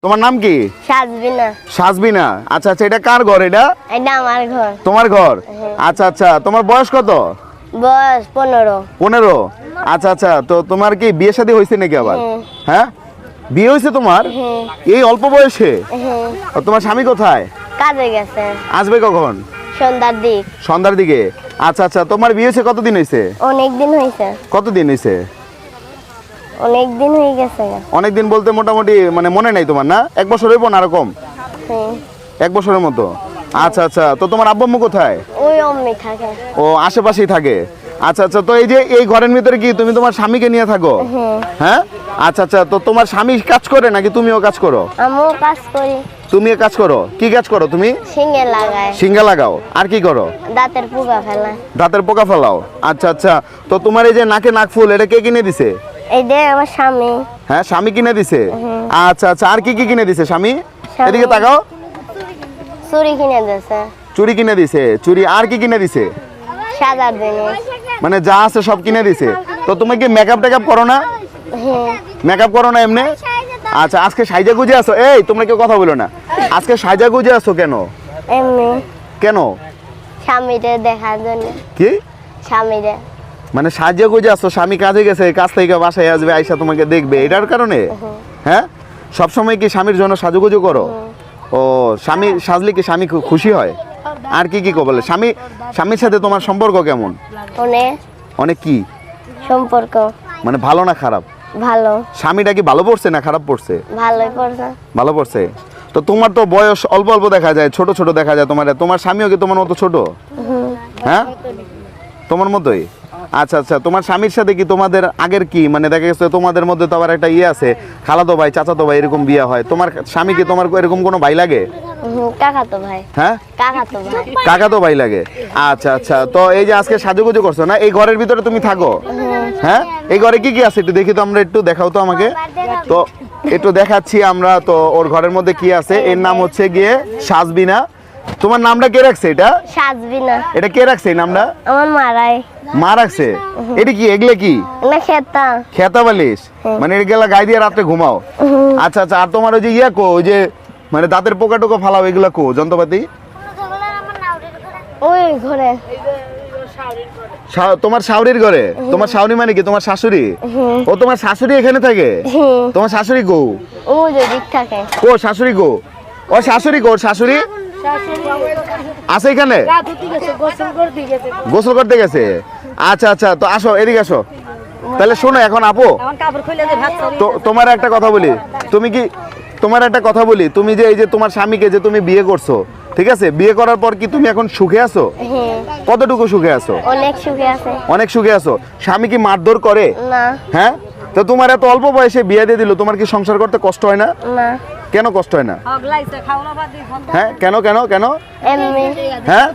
তোমার নাম কি? সাজবিনা। সাজবিনা। আচ্ছা আচ্ছা, এটা কার ঘর? এটা এটা আমার ঘর। তোমার ঘর? আচ্ছা আচ্ছা, তোমার বয়স কত? বয়স 15। 15? আচ্ছা আচ্ছা, তো তোমার কি বিয়ে শাদী হয়েছে নাকি আবার? হ্যাঁ, বিয়ে হয়েছে তোমার এই অল্প বয়সে? ও, তোমার স্বামী কোথায়? কাজে গেছে। আসবে কখন? সন্ধ্যার দিক। সন্ধ্যার দিকে। আচ্ছা আচ্ছা, তোমার বিয়ে হয়েছে কতদিন হয়েছে? অনেক দিন হয়েছে। কতদিন হয়েছে? অনেক দিন হয়ে গেছে। অনেকদিন বলতে মোটামুটি মানে মনে নাই তোমার, না? 1 বছর হইব না এরকম? 1 বছরের মতো। আচ্ছা আচ্ছা, তো তোমার আব্বু আম্মু কোথায়? ওই অম্মি থাকে। ও, আশেপাশেই থাকে। আচ্ছা আচ্ছা, তো এই যে এই ঘরের ভিতরে কি তুমি তোমার স্বামীকে নিয়ে থাকো? হ্যাঁ। আচ্ছা আচ্ছা, তো তোমার স্বামী কাজ করে নাকি তুমিও কাজ করো? আমিও কাজ করি। তুমিও কাজ করো? কি কাজ করো তুমি? শিঙে লাগায়। সিঙ্গা লাগাও। আর কি করো? দাঁতের পোকা ফেলায়। দাঁতের পোকা ফেলাও। আচ্ছা আচ্ছা, তো তোমার এই যে নাকে নাক ফুল, এটা কে কিনে দিছে? এই যে আমার স্বামী। হ্যাঁ, স্বামী কিনে দিছে। আচ্ছা আচ্ছা, আর কি কি কিনে দিছে স্বামী? স্বামী- এদিকে তাকাও। চুরি কিনে দিয়েছে। চুরি কিনে দিছে? চুরি আর কি কিনে দিছে? সাজার জিনিস। মানে যা আছে সব কিনে দিছে। তো তুমি কি মেকআপ টেকআপ করো না? মেকআপ করো না এমনি? আচ্ছা, আজকে সাইজা গুজে আসো? এই, তোমরা কেউ কথা বলো না। আজকে সাইজা গুজে আসো কেন? এমনি কেন? স্বামীরে দেখার জন্য। কি স্বামীরে। মানে সাইজা গুজে আসো? স্বামী কাজে গেছে, কাজ থেকে বাসায় আসবে, আইসা তোমাকে দেখবে, এটার কারণে? হ্যাঁ, সবসময় কি স্বামীর জন্য সাজুগুজু করো? ও, স্বামী সাজলে কি স্বামী খুশি হয়? আর কি কি বলে? স্বামীর সাথে তোমার সম্পর্ক কেমন? অনেক অনেক কি সম্পর্ক। মানে ভালো না খারাপ? ভালো। স্বামীটা কি ভালো পড়ছে না খারাপ পড়ছে? ভালোই পড়ছে। ভালো পড়ছে। তো তোমার তো বয়স অল্প অল্প দেখা যায়, ছোট ছোট দেখা যায়। তোমার স্বামীও কি তোমার মতো ছোট? হ্যাঁ, তোমার মতোই। আচ্ছা আচ্ছা, তোমার স্বামীর সাথে কি তোমাদের আগের কি মানে দেখা গেছে তোমাদের মধ্যে তো আবার একটা ইয়ে আছে, খালাতো ভাই চাচাতো ভাই এরকম বিয়ে হয়। তোমার স্বামী কি তোমার এরকম কোনো ভাই লাগে? কাকাতো ভাই। হ্যাঁ, কাকাতো ভাই। কাকাতো ভাই লাগে। আচ্ছা আচ্ছা, তো এই যে আজকে সাজুগুজু করছো না, এই ঘরের ভিতরে তুমি থাকো? হ্যাঁ, এই ঘরে কি কি আছে একটু দেখি তো, আমরা একটু দেখাও তো আমাকে। তো একটু দেখাচ্ছি আমরা তো ওর ঘরের মধ্যে কি আছে। এর নাম হচ্ছে গিয়ে সাজবিনা। তোমার নামটা কে রাখছে এটা? সাজবিনা। এটা কে রাখছে এই নামটা? আমার মারাই। মা রাখছে? এটা কি এগুলো কি? না খেতা। খেতা বালিশ? মানে এগুলা গায়ে দিয়ে রাত্রে ঘুমাও? আচ্ছা আচ্ছা, আর তোমার ওই যে ইয়া কো, ওই যে মানে দাঁতের পোকা টোকা ফালাও, এগুলা কো যন্ত্রপাতি? ওই ঘরে। তোমার শাশুড়ির ঘরে? তোমার শাশুড়ি মানে কি তোমার শাশুড়ি? ও, তোমার শাশুড়ি এখানে থাকে? তোমার শাশুড়ি গো? ও যে দিক থাকে। ও, শাশুড়ি গো? ও, শাশুড়ি গো? শাশুড়ি আছে এখানে? গোসল করতে গেছে? আচ্ছা আচ্ছা, তো আসো এদিকে আসো। তাহলে শোনো, এখন আপু তো তোমার একটা কথা বলি, তুমি যে এই যে তোমার স্বামীকে যে তুমি বিয়ে করছো, ঠিক আছে, বিয়ে করার পর কি তুমি এখন সুখে আছো? কতটুকু সুখে আছো? অনেক সুখে আছে। অনেক সুখে আছো। স্বামী কি মারধর করে? না। হ্যাঁ, তো তোমার এত অল্প বয়সে বিয়ে দিয়ে দিল, তোমার কি সংসার করতে কষ্ট হয় না? না। কেন কষ্ট হয় না? হ্যাঁ, কেন কেন কেন? এমনি। হ্যাঁ।